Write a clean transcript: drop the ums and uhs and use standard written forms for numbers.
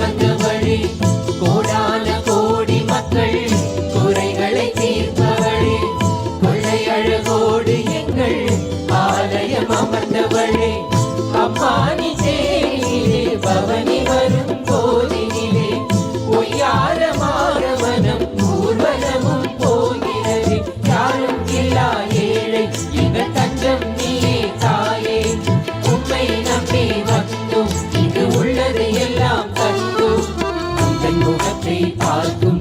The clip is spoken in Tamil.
அமர்ந்தவளே, கோடான கோடி மக்கள் குறைகளை தீர்ப்பவளே, கொள்ளை அழகோடு எங்கள் ஆலயம் அமர்ந்தவளே, அம்மானி தேனிலே பவனி வரும் போதினிலே ஒய்யாரமாக மனம் ஊர்வலமும் போகிறது. யாரும் இல்லா ஏழை எங்கள் தஞ்சம் நீயே தாயே, உம்மை நம்பி வந்தோம், இங்கு உள்ளது எல்லாம் கண்டோம். உங்கள் முகத்தை பார்க்கும்